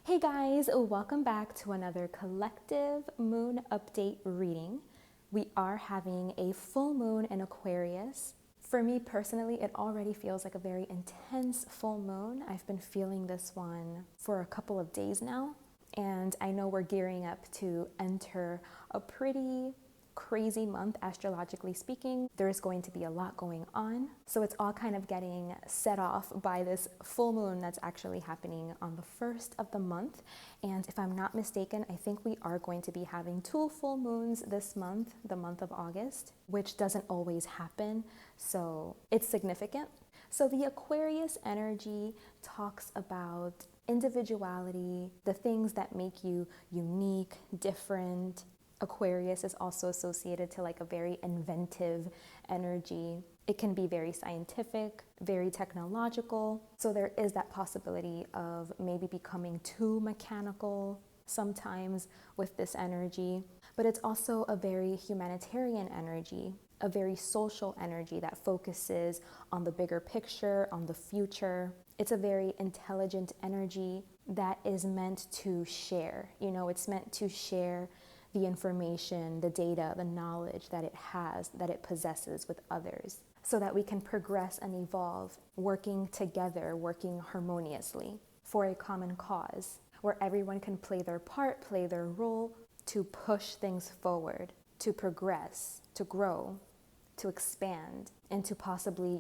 Hey guys, welcome back to another collective moon update reading. We are having a full moon in Aquarius. For me personally, it already feels like a very intense full moon. I've been feeling this one for a couple of days now, and I know we're gearing up to enter a pretty crazy month astrologically speaking. There's going to be a lot going on, so it's all kind of getting set off by this full moon that's actually happening on the first of the month. And if I'm not mistaken, I think we are going to be having two full moons this month, the month of August, which doesn't always happen, so it's significant. So the Aquarius energy talks about individuality, the things that make you unique, different. Aquarius is also associated to like a very inventive energy. It can be very scientific, very technological. So there is that possibility of maybe becoming too mechanical sometimes with this energy. But it's also a very humanitarian energy, a very social energy that focuses on the bigger picture, on the future. It's a very intelligent energy that is meant to share. It's meant to share the information, the data, the knowledge that it has, that it possesses with others, so that we can progress and evolve, working together, working harmoniously for a common cause, where everyone can play their part, play their role to push things forward, to progress, to grow, to expand, and to possibly,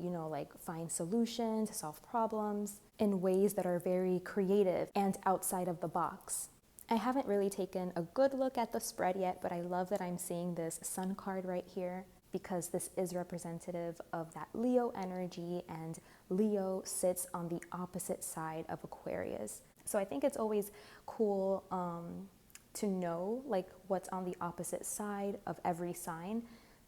find solutions, solve problems in ways that are very creative and outside of the box. I haven't really taken a good look at the spread yet, but I love that I'm seeing this sun card right here because this is representative of that Leo energy, and Leo sits on the opposite side of Aquarius. So I think it's always cool to know what's on the opposite side of every sign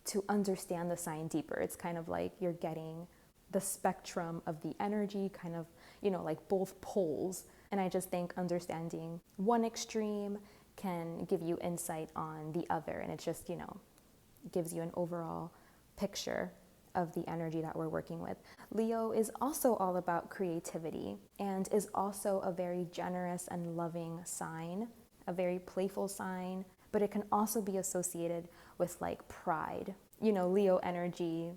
to understand the sign deeper. It's kind of like you're getting the spectrum of the energy, kind of, like both poles. And I just think understanding one extreme can give you insight on the other. And it just, gives you an overall picture of the energy that we're working with. Leo is also all about creativity and is also a very generous and loving sign, a very playful sign, but it can also be associated with pride. Leo energy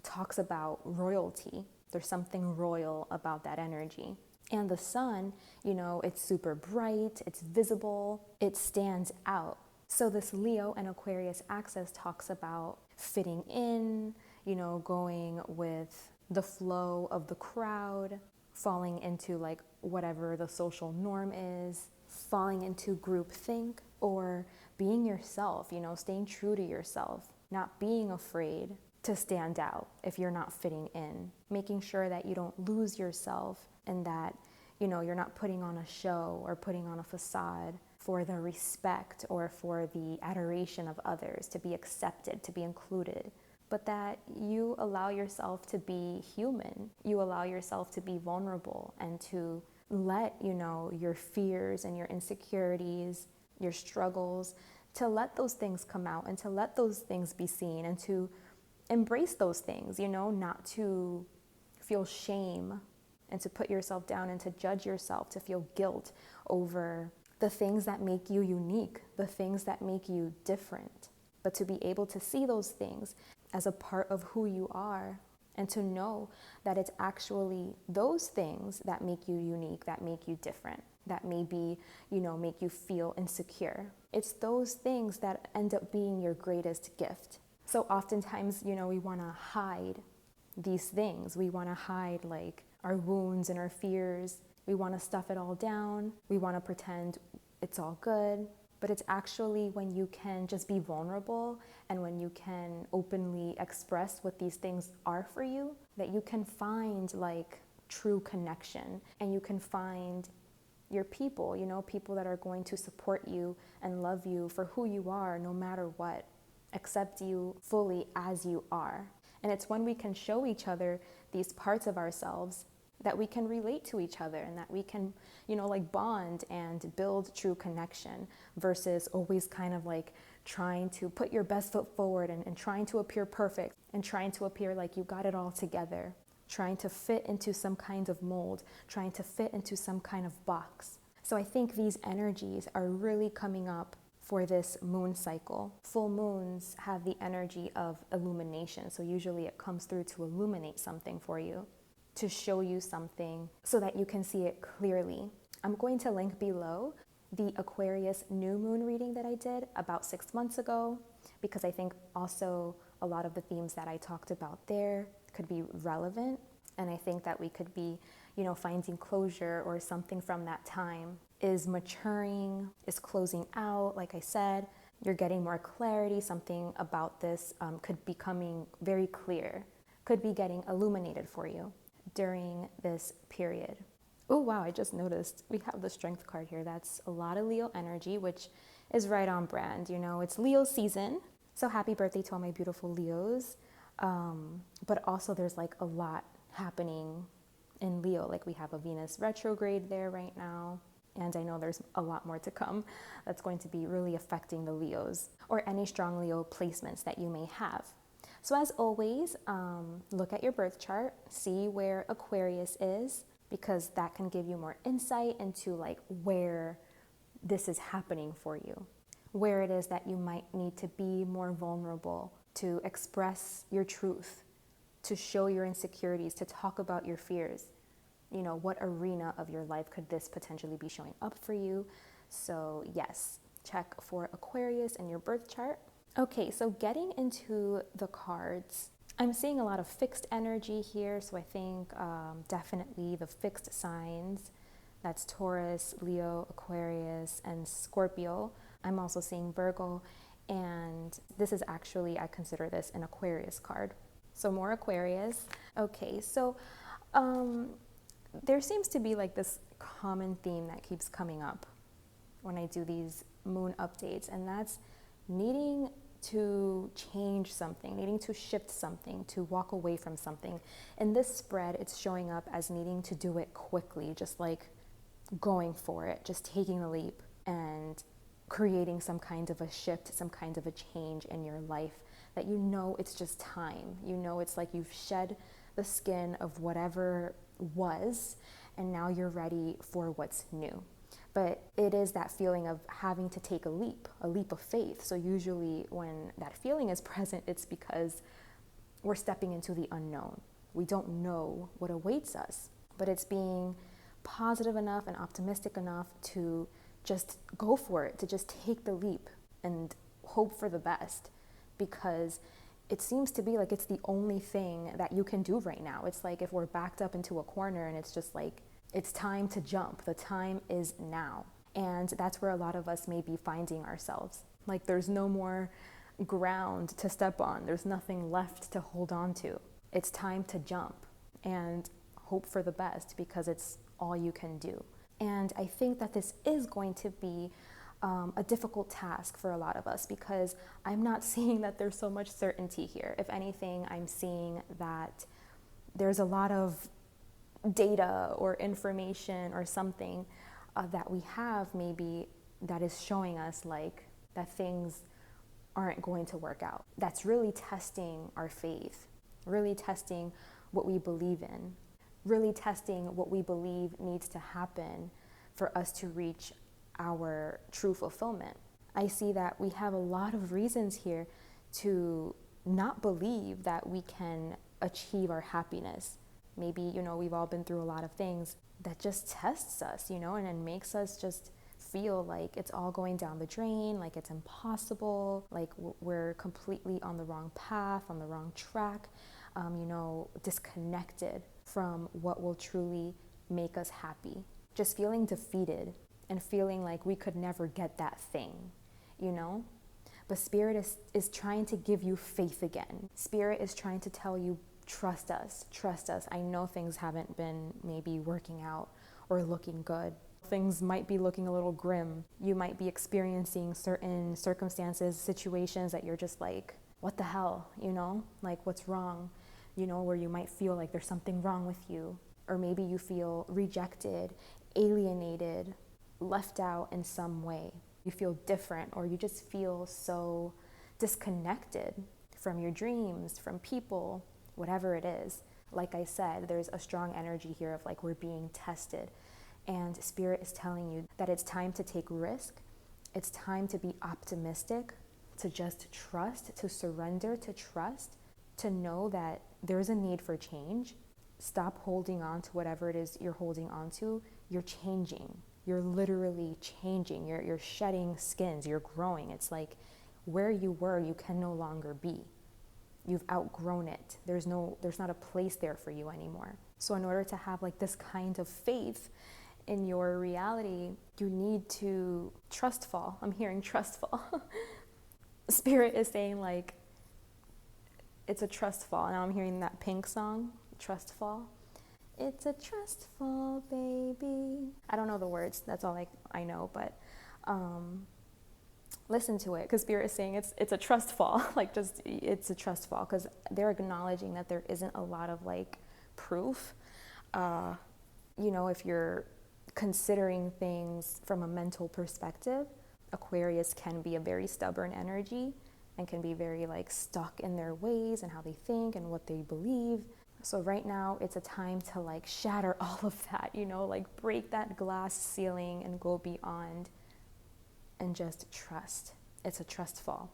talks about royalty. There's something royal about that energy. And the sun, it's super bright, it's visible, it stands out. So this Leo and Aquarius axis talks about fitting in, going with the flow of the crowd, falling into whatever the social norm is, falling into groupthink, or being yourself, staying true to yourself, not being afraid to stand out if you're not fitting in, making sure that you don't lose yourself and that, you're not putting on a show or putting on a facade for the respect or for the adoration of others, to be accepted, to be included, but that you allow yourself to be human. You allow yourself to be vulnerable and to let, your fears and your insecurities, your struggles, to let those things come out and to let those things be seen and to embrace those things, not to feel shame and to put yourself down and to judge yourself, to feel guilt over the things that make you unique, the things that make you different, but to be able to see those things as a part of who you are and to know that it's actually those things that make you unique, that make you different, that maybe, make you feel insecure. It's those things that end up being your greatest gift. So oftentimes, we want to hide these things. We want to hide our wounds and our fears. We want to stuff it all down. We want to pretend it's all good. But it's actually when you can just be vulnerable and when you can openly express what these things are for you, that you can find true connection and you can find your people, people that are going to support you and love you for who you are no matter what, accept you fully as you are. And it's when we can show each other these parts of ourselves that we can relate to each other and that we can, bond and build true connection versus always kind of trying to put your best foot forward and trying to appear perfect and trying to appear like you got it all together. trying to fit into some kind of mold, trying to fit into some kind of box. So I think these energies are really coming up for this moon cycle. Full moons have the energy of illumination. So usually it comes through to illuminate something for you, to show you something so that you can see it clearly. I'm going to link below the Aquarius new moon reading that I did about 6 months ago, because I think also a lot of the themes that I talked about there could be relevant. And I think that we could be, finding closure, or something from that time is maturing, is closing out. Like I said, you're getting more clarity. Something about this could be coming very clear, could be getting illuminated for you during this period. Oh, wow, I just noticed we have the Strength card here. That's a lot of Leo energy, which is right on brand. It's Leo season. So happy birthday to all my beautiful Leos. But also there's like a lot happening in Leo. Like we have a Venus retrograde there right now. And I know there's a lot more to come that's going to be really affecting the Leos, or any strong Leo placements that you may have. So as always, look at your birth chart, see where Aquarius is, because that can give you more insight into like where this is happening for you, where it is that you might need to be more vulnerable, to express your truth, to show your insecurities, to talk about your fears. What arena of your life could this potentially be showing up for you? So yes, check for Aquarius in your birth chart. Okay, so getting into the cards, I'm seeing a lot of fixed energy here. So I think definitely the fixed signs, that's Taurus, Leo, Aquarius, and Scorpio. I'm also seeing Virgo, and this is actually, I consider this an Aquarius card. So more Aquarius. Okay, so there seems to be like this common theme that keeps coming up when I do these moon updates, and that's needing to change something, needing to shift something, to walk away from something. In this spread, it's showing up as needing to do it quickly, just like going for it, just taking the leap and creating some kind of a shift, some kind of a change in your life, that it's just time. It's like you've shed the skin of whatever was, and now you're ready for what's new. But it is that feeling of having to take a leap of faith. So usually when that feeling is present, it's because we're stepping into the unknown. We don't know what awaits us, but it's being positive enough and optimistic enough to just go for it, to just take the leap and hope for the best, because it seems to be like it's the only thing that you can do right now. It's like if we're backed up into a corner and it's just like, it's time to jump. The time is now. And that's where a lot of us may be finding ourselves. Like there's no more ground to step on. There's nothing left to hold on to. It's time to jump and hope for the best, because it's all you can do. And I think that this is going to be a difficult task for a lot of us, because I'm not seeing that there's so much certainty here. If anything, I'm seeing that there's a lot of data or information or something that we have maybe that is showing us like that things aren't going to work out. That's really testing our faith, really testing what we believe in, really testing what we believe needs to happen for us to reach our true fulfillment. I see that we have a lot of reasons here to not believe that we can achieve our happiness. Maybe, we've all been through a lot of things that just tests us, and it makes us just feel like it's all going down the drain, like it's impossible, like we're completely on the wrong path, on the wrong track, disconnected from what will truly make us happy. Just feeling defeated and feeling like we could never get that thing, But Spirit is trying to give you faith again. Spirit is trying to tell you, trust us. I know things haven't been maybe working out or looking good. Things might be looking a little grim. You might be experiencing certain circumstances, situations that you're just like, what the hell, Like what's wrong, where you might feel like there's something wrong with you. Or maybe you feel rejected, alienated, left out in some way. You feel different, or you just feel so disconnected from your dreams, from people, whatever it is. Like I said, there's a strong energy here of like we're being tested. And Spirit is telling you that it's time to take risk. It's time to be optimistic, to just trust, to surrender, to trust, to know that there's a need for change. Stop holding on to whatever it is you're holding on to. You're changing. You're literally changing. You're shedding skins. You're growing. It's like where you were, you can no longer be. You've outgrown it. There's not a place there for you anymore. So in order to have like this kind of faith in your reality, you need to trust fall. I'm hearing trust fall. Spirit is saying like, it's a trust fall. Now I'm hearing that Pink song, Trust Fall. It's a trust fall, baby. I don't know the words. That's all I know, but listen to it, because Spirit is saying it's a trust fall. Like, just, it's a trust fall, because they're acknowledging that there isn't a lot of like proof. If you're considering things from a mental perspective, Aquarius can be a very stubborn energy and can be very like stuck in their ways and how they think and what they believe. So right now it's a time to like shatter all of that, like break that glass ceiling and go beyond and just trust. It's a trust fall.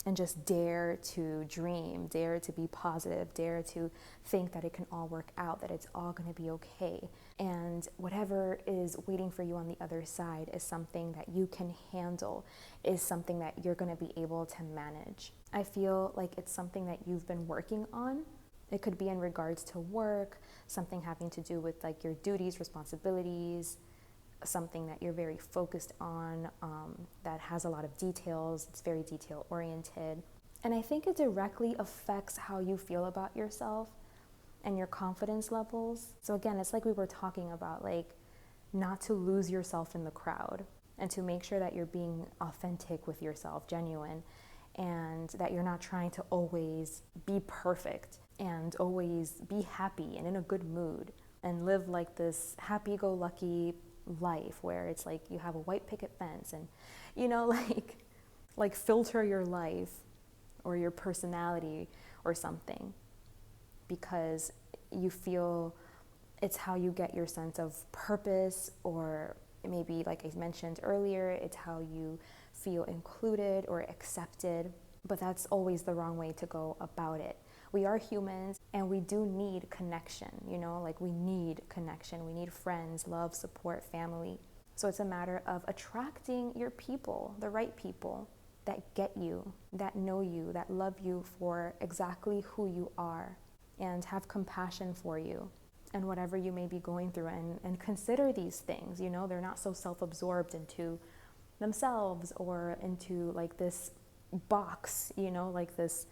And just dare to dream, dare to be positive, dare to think that it can all work out, that it's all going to be okay. And whatever is waiting for you on the other side is something that you can handle, is something that you're going to be able to manage. I feel like it's something that you've been working on. It could be in regards to work, something having to do with like your duties, responsibilities, something that you're very focused on, that has a lot of details. It's very detail oriented. And I think it directly affects how you feel about yourself and your confidence levels. So again, it's like we were talking about, like not to lose yourself in the crowd and to make sure that you're being authentic with yourself, genuine, and that you're not trying to always be perfect and always be happy and in a good mood and live like this happy-go-lucky life where it's like you have a white picket fence and like filter your life or your personality or something, because you feel it's how you get your sense of purpose, or maybe like I mentioned earlier, it's how you feel included or accepted. But that's always the wrong way to go about it. We are humans and we do need connection, like we need connection. We need friends, love, support, family. So it's a matter of attracting your people, the right people that get you, that know you, that love you for exactly who you are and have compassion for you and whatever you may be going through, and consider these things, they're not so self-absorbed into themselves or into like this box, like this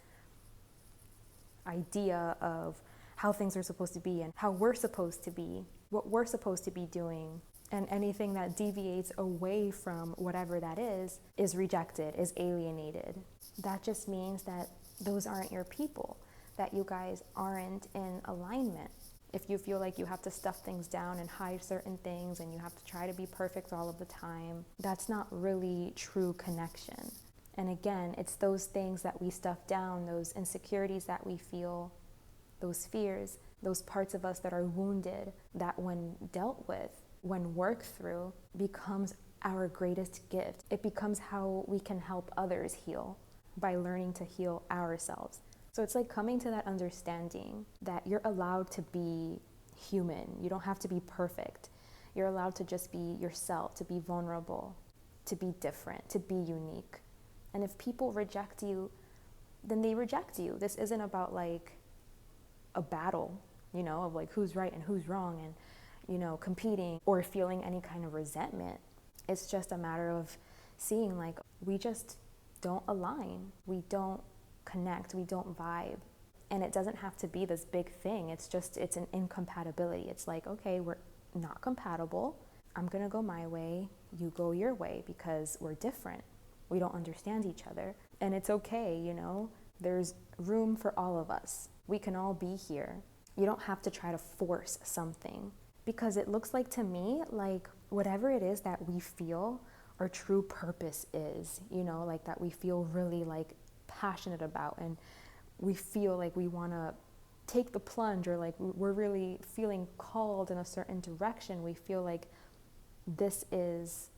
idea of how things are supposed to be and how we're supposed to be, what we're supposed to be doing, and anything that deviates away from whatever that is rejected, is alienated. That just means that those aren't your people, that you guys aren't in alignment. If you feel like you have to stuff things down and hide certain things and you have to try to be perfect all of the time, that's not really true connection. And again, it's those things that we stuff down, those insecurities that we feel, those fears, those parts of us that are wounded, that when dealt with, when worked through, becomes our greatest gift. It becomes how we can help others heal, by learning to heal ourselves. So it's like coming to that understanding that you're allowed to be human. You don't have to be perfect. You're allowed to just be yourself, to be vulnerable, to be different, to be unique. And if people reject you, then they reject you. This isn't about like a battle, of like who's right and who's wrong and, competing or feeling any kind of resentment. It's just a matter of seeing like we just don't align. We don't connect. We don't vibe. And it doesn't have to be this big thing. It's an incompatibility. It's like, okay, we're not compatible. I'm going to go my way. You go your way, because we're different. We don't understand each other. And it's okay, there's room for all of us. We can all be here. You don't have to try to force something, because it looks like to me, like whatever it is that we feel our true purpose is, like that we feel really like passionate about, and we feel like we want to take the plunge, or like we're really feeling called in a certain direction. We feel like this is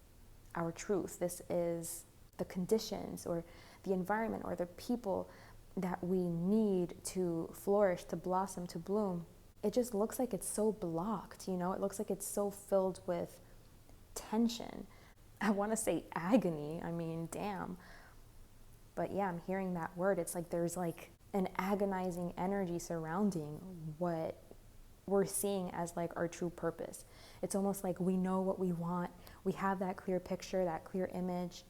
our truth. This is the conditions or the environment or the people that we need to flourish, to blossom, to bloom. It just looks like it's so blocked, you know? It looks like it's so filled with tension. I want to say agony. I mean, damn. But yeah, I'm hearing that word. It's like there's like an agonizing energy surrounding what we're seeing as like our true purpose. It's almost like we know what we want. We have that clear picture, that clear image.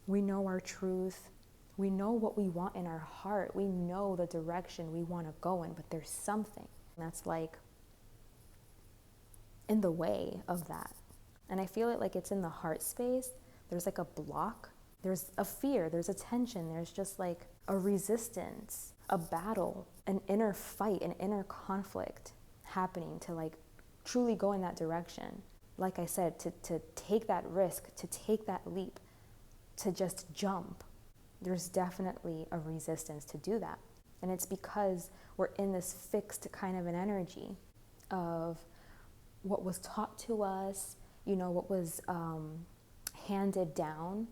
We know our truth. We know what we want in our heart. We know the direction we want to go in, but there's something that's like in the way of that. And I feel it like it's in the heart space. There's like a block. There's a fear. There's a tension. There's just like a resistance, a battle, an inner fight, an inner conflict happening to like truly go in that direction. Like I said, to take that risk, to take that leap, to just jump. There's definitely a resistance to do that. And it's because we're in this fixed kind of an energy of what was taught to us, you know, what was handed down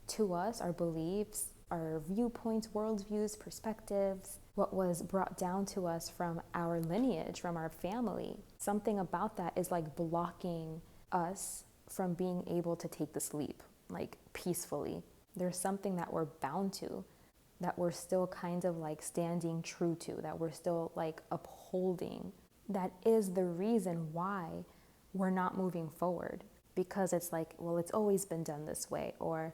to us, our beliefs, our viewpoints, worldviews, perspectives, what was brought down to us from our lineage, from our family. Something about that is like blocking us from being able to take this leap, like peacefully. There's something that we're bound to, that we're still kind of like standing true to, that we're still like upholding. That is the reason why we're not moving forward, because it's like, well, it's always been done this way, or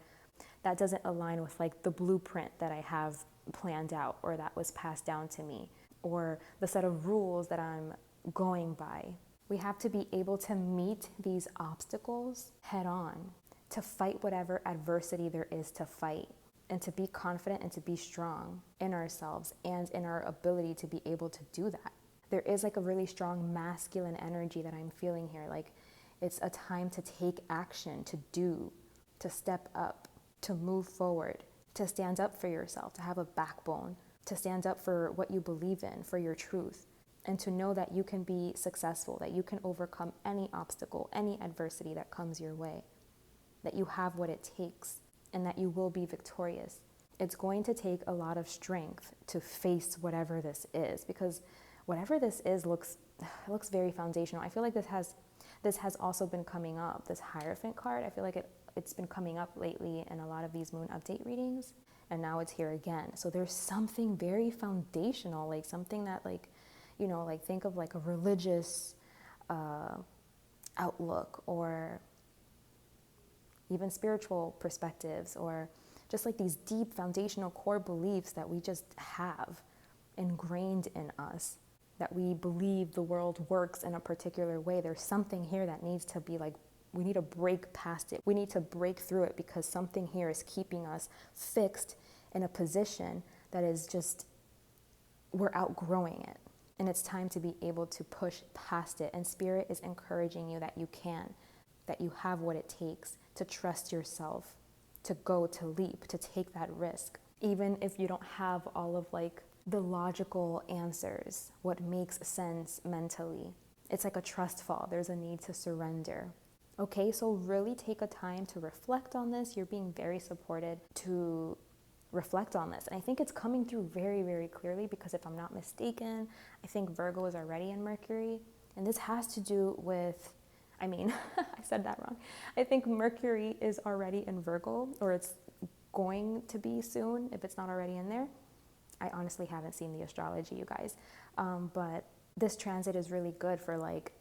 that doesn't align with like the blueprint that I have planned out or that was passed down to me, or the set of rules that I'm going by. We have to be able to meet these obstacles head on, to fight whatever adversity there is to fight, and to be confident and to be strong in ourselves and in our ability to be able to do that. There is like a really strong masculine energy that I'm feeling here. Like it's a time to take action, to do, to step up, to move forward, to stand up for yourself, to have a backbone, to stand up for what you believe in, for your truth, and to know that you can be successful, that you can overcome any obstacle, any adversity that comes your way, that you have what it takes, and that you will be victorious. It's going to take a lot of strength to face whatever this is, because whatever this is looks very foundational. I feel like this has also been coming up, this Hierophant card. I feel like it's been coming up lately in a lot of these moon update readings, and now it's here again. So there's something very foundational, like something that like, you know, like think of like a religious outlook, or even spiritual perspectives, or just like these deep foundational core beliefs that we just have ingrained in us, that we believe the world works in a particular way. There's something here that needs to be like, we need to break past it. We need to break through it, because something here is keeping us fixed in a position that is just, we're outgrowing it. And it's time to be able to push past it. And Spirit is encouraging you that you can, that you have what it takes to trust yourself, to go, to leap, to take that risk. Even if you don't have all of like the logical answers, what makes sense mentally. It's like a trust fall. There's a need to surrender. Okay, so really take a time to reflect on this. You're being very supported to reflect on this. And I think it's coming through very, very clearly, because if I'm not mistaken, I think Virgo is already in Mercury. And this has to do with, I said that wrong. I think Mercury is already in Virgo, or it's going to be soon, if it's not already in there. I honestly haven't seen the astrology, you guys. But this transit is really good for like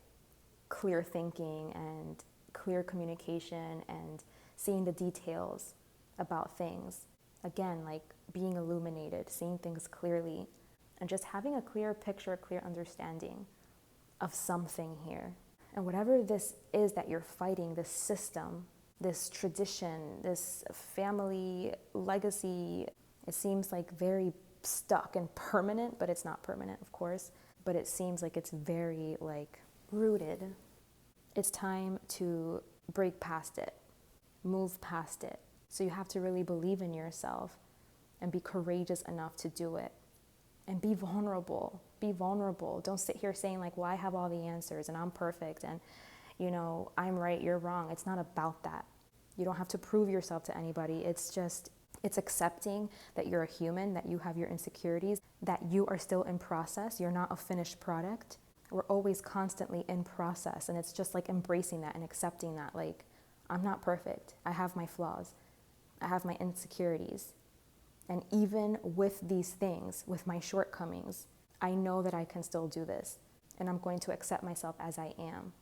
clear thinking and clear communication and seeing the details about things. Again, like being illuminated, seeing things clearly, and just having a clear picture, a clear understanding of something here. And whatever this is that you're fighting, this system, this tradition, this family legacy, it seems like very stuck and permanent, but it's not permanent, of course. But it seems like it's very like rooted. It's time to break past it, move past it. So you have to really believe in yourself and be courageous enough to do it. And be vulnerable. Be vulnerable. Don't sit here saying like, well, I have all the answers and I'm perfect. And, I'm right, you're wrong. It's not about that. You don't have to prove yourself to anybody. It's accepting that you're a human, that you have your insecurities, that you are still in process. You're not a finished product. We're always constantly in process. And it's just like embracing that and accepting that. Like, I'm not perfect. I have my flaws. I have my insecurities. And even with these things, with my shortcomings, I know that I can still do this. And I'm going to accept myself as I am.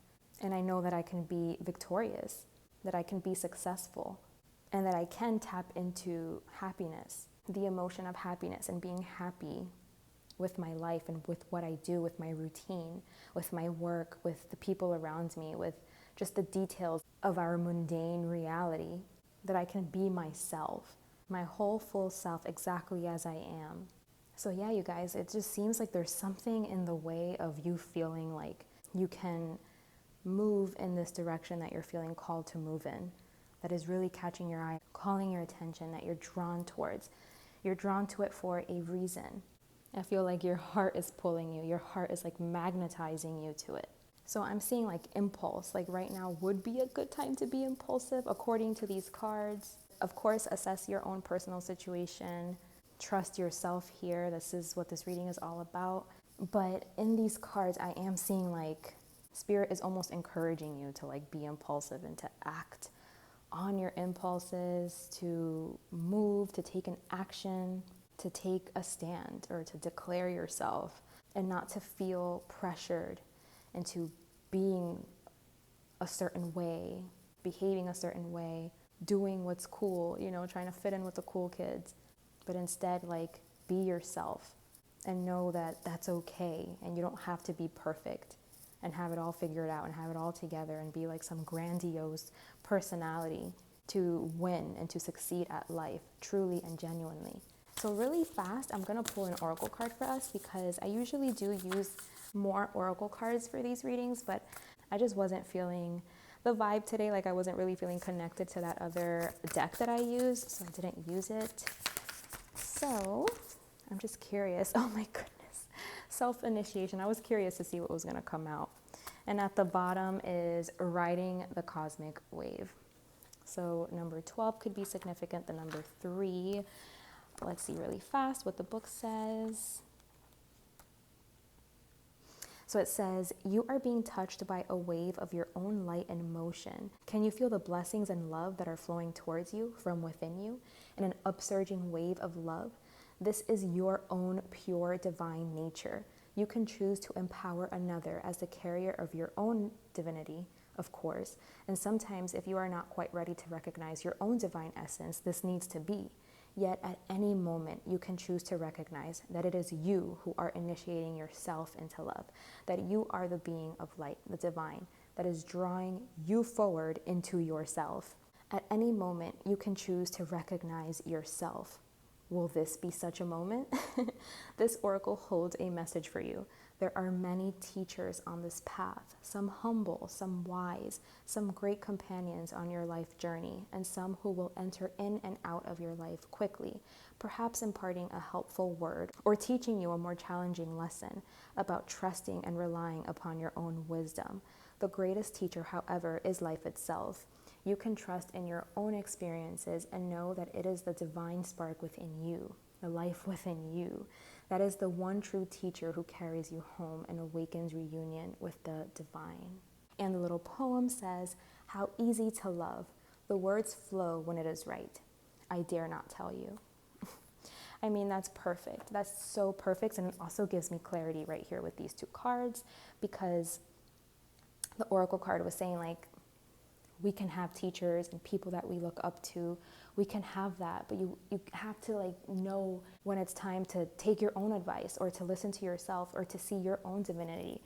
And I know that I can be victorious, that I can be successful, and that I can tap into happiness, the emotion of happiness and being happy with my life and with what I do, with my routine, with my work, with the people around me, with just the details of our mundane reality, that I can be myself, my whole full self, exactly as I am. So yeah, you guys, it just seems like there's something in the way of you feeling like you can move in this direction that you're feeling called to move in, that is really catching your eye, calling your attention, that you're drawn towards. You're drawn to it for a reason. I feel like your heart is pulling you. Your heart is like magnetizing you to it. So I'm seeing like impulse, like right now would be a good time to be impulsive according to these cards. Of course, assess your own personal situation. Trust yourself here. This is what this reading is all about. But in these cards, I am seeing like Spirit is almost encouraging you to like be impulsive and to act on your impulses, to move, to take an action, to take a stand or to declare yourself, and not to feel pressured into being a certain way, behaving a certain way, doing what's cool, trying to fit in with the cool kids, but instead like be yourself and know that that's okay, and you don't have to be perfect and have it all figured out and have it all together and be like some grandiose personality to win and to succeed at life, truly and genuinely. So really fast, I'm going to pull an oracle card for us because I usually do use more oracle cards for these readings, but I just wasn't feeling the vibe today. Like I wasn't really feeling connected to that other deck that I used, so I didn't use it. So I'm just curious. Oh my goodness. Self-initiation. I was curious to see what was going to come out. And at the bottom is riding the cosmic wave. So number 12 could be significant. The number 3, let's see really fast what the book says. So it says, you are being touched by a wave of your own light and motion. Can you feel the blessings and love that are flowing towards you from within you in an upsurging wave of love? This is your own pure divine nature. You can choose to empower another as the carrier of your own divinity, of course. And sometimes if you are not quite ready to recognize your own divine essence, this needs to be. Yet at any moment, you can choose to recognize that it is you who are initiating yourself into love, that you are the being of light, the divine, that is drawing you forward into yourself. At any moment, you can choose to recognize yourself. Will this be such a moment? This oracle holds a message for you. There are many teachers on this path, some humble, some wise, some great companions on your life journey, and some who will enter in and out of your life quickly, perhaps imparting a helpful word or teaching you a more challenging lesson about trusting and relying upon your own wisdom. The greatest teacher, however, is life itself. You can trust in your own experiences and know that it is the divine spark within you, the life within you, that is the one true teacher who carries you home and awakens reunion with the divine. And the little poem says, how easy to love. The words flow when it is right. I dare not tell you. I mean, that's perfect. That's so perfect. And it also gives me clarity right here with these two cards, because the oracle card was saying like, we can have teachers and people that we look up to. We can have that, but you have to like know when it's time to take your own advice or to listen to yourself or to see your own divinity,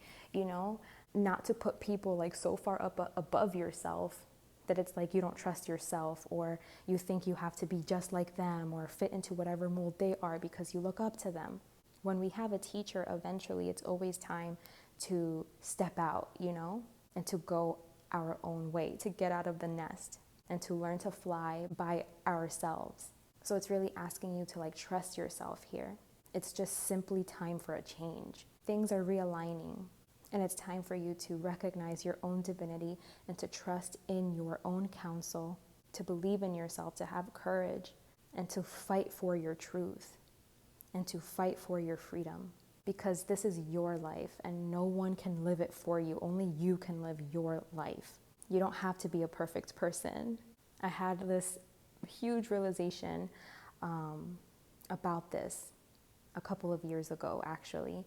not to put people like so far up above yourself that it's like you don't trust yourself, or you think you have to be just like them or fit into whatever mold they are because you look up to them. When we have a teacher, eventually it's always time to step out, and to go our own way, to get out of the nest and to learn to fly by ourselves. So it's really asking you to like trust yourself here. It's just simply time for a change. Things are realigning And it's time for you to recognize your own divinity and to trust in your own counsel, to believe in yourself, to have courage, and to fight for your truth and to fight for your freedom. Because this is your life and no one can live it for you. Only you can live your life. You don't have to be a perfect person. I had this huge realization about this a couple of years ago, actually.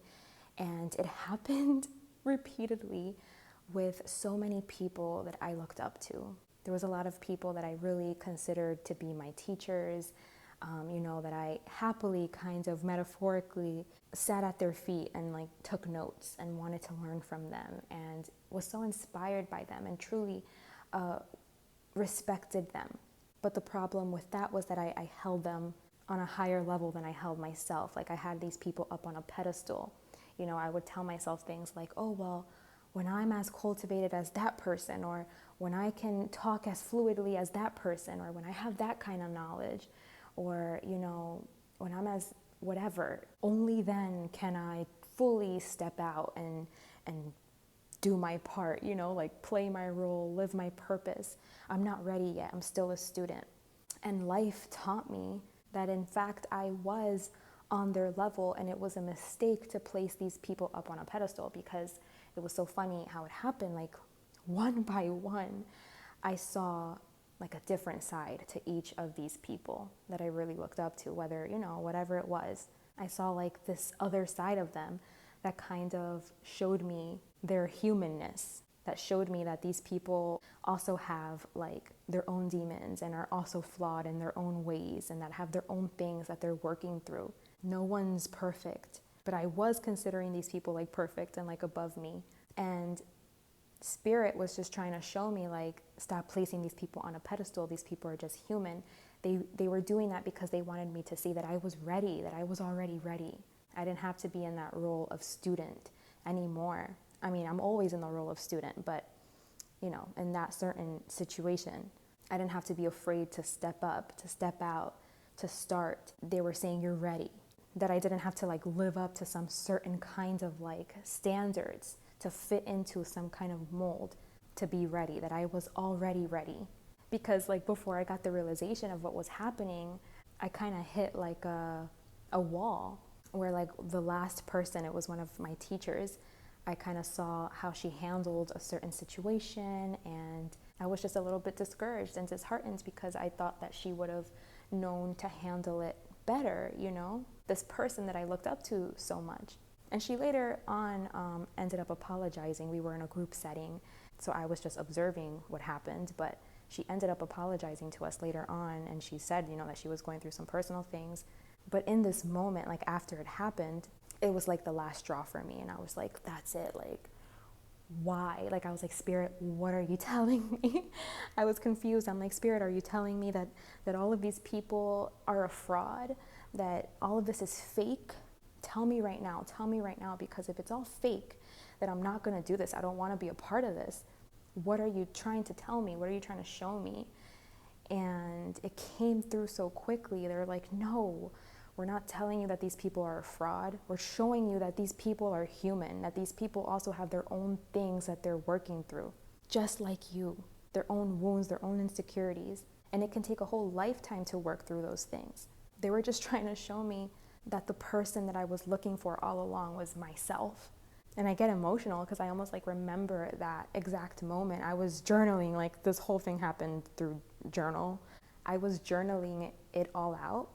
And it happened repeatedly with so many people that I looked up to. There was a lot of people that I really considered to be my teachers, that I happily kind of metaphorically sat at their feet and like took notes and wanted to learn from them and was so inspired by them and truly respected them. But the problem with that was that I held them on a higher level than I held myself. Like I had these people up on a pedestal. I would tell myself things like, oh, well, when I'm as cultivated as that person, or when I can talk as fluidly as that person, or when I have that kind of knowledge, or, when I'm as whatever, only then can I fully step out and do my part, like play my role, live my purpose. I'm not ready yet. I'm still a student. And life taught me that in fact I was on their level, and it was a mistake to place these people up on a pedestal, because it was so funny how it happened. Like one by one, I saw like a different side to each of these people that I really looked up to, whether, whatever it was. I saw like this other side of them that kind of showed me their humanness, that showed me that these people also have like their own demons and are also flawed in their own ways, and that have their own things that they're working through. No one's perfect, but I was considering these people like perfect and like above me. And Spirit was just trying to show me, like, stop placing these people on a pedestal. These people are just human. They were doing that because they wanted me to see that I was ready, that I was already ready. I didn't have to be in that role of student anymore. I mean, I'm always in the role of student, but, in that certain situation, I didn't have to be afraid to step up, to step out, to start. They were saying, you're ready. That I didn't have to like live up to some certain kind of like standards to fit into some kind of mold to be ready, that I was already ready. Because like before I got the realization of what was happening, I kind of hit like a wall where like the last person, it was one of my teachers, I kind of saw how she handled a certain situation, and I was just a little bit discouraged and disheartened because I thought that she would have known to handle it better, this person that I looked up to so much. And she later on ended up apologizing. We were in a group setting, so I was just observing what happened, but she ended up apologizing to us later on, and she said, that she was going through some personal things. But in this moment, like after it happened, it was like the last straw for me, and I was like, that's it, like, why? Like I was like, Spirit, what are you telling me? I was confused. I'm like, Spirit, are you telling me that all of these people are a fraud? That all of this is fake? Tell me right now, because if it's all fake, that I'm not going to do this. I don't want to be a part of this. What are you trying to tell me? What are you trying to show me? And it came through so quickly. They're like, no, we're not telling you that these people are a fraud. We're showing you that these people are human, that these people also have their own things that they're working through, just like you, their own wounds, their own insecurities. And it can take a whole lifetime to work through those things. They were just trying to show me that the person that I was looking for all along was myself. And I get emotional because I almost like remember that exact moment. I was journaling, like this whole thing happened through journal. I was journaling it all out,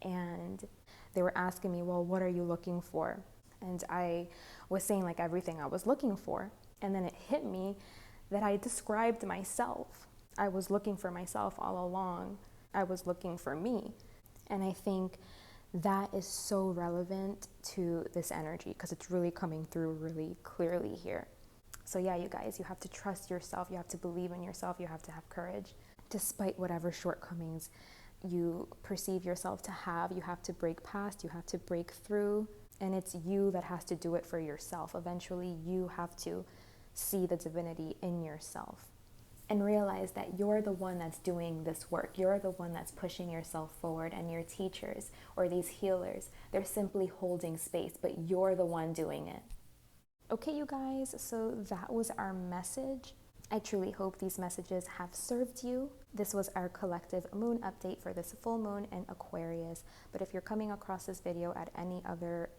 and they were asking me, well, what are you looking for? And I was saying like everything I was looking for. And then it hit me that I described myself. I was looking for myself all along. I was looking for me. And I think that is so relevant to this energy because it's really coming through really clearly here. So yeah, you guys, you have to trust yourself. You have to believe in yourself. You have to have courage. Despite whatever shortcomings you perceive yourself to have, you have to break past, you have to break through, and it's you that has to do it for yourself. Eventually, you have to see the divinity in yourself and realize that you're the one that's doing this work. You're the one that's pushing yourself forward, and your teachers or these healers, they're simply holding space, but you're the one doing it. Okay, you guys, so that was our message. I truly hope these messages have served you. This was our collective moon update for this full moon in Aquarius. But if you're coming across this video at any other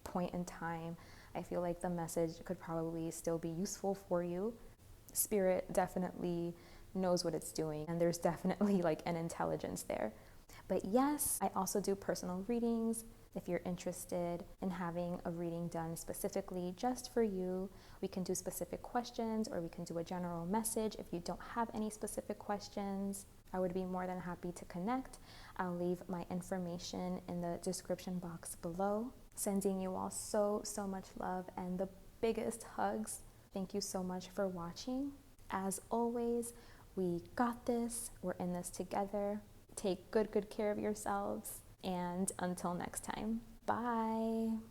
point in time, I feel like the message could probably still be useful for you. Spirit definitely knows what it's doing, and there's definitely like an intelligence there. But yes, I also do personal readings. If you're interested in having a reading done specifically just for you, we can do specific questions, or we can do a general message. If you don't have any specific questions, I would be more than happy to connect. I'll leave my information in the description box below. Sending you all so much love and the biggest hugs. Thank you so much for watching. As always, we got this. We're in this together. Take good care of yourselves. And until next time, bye.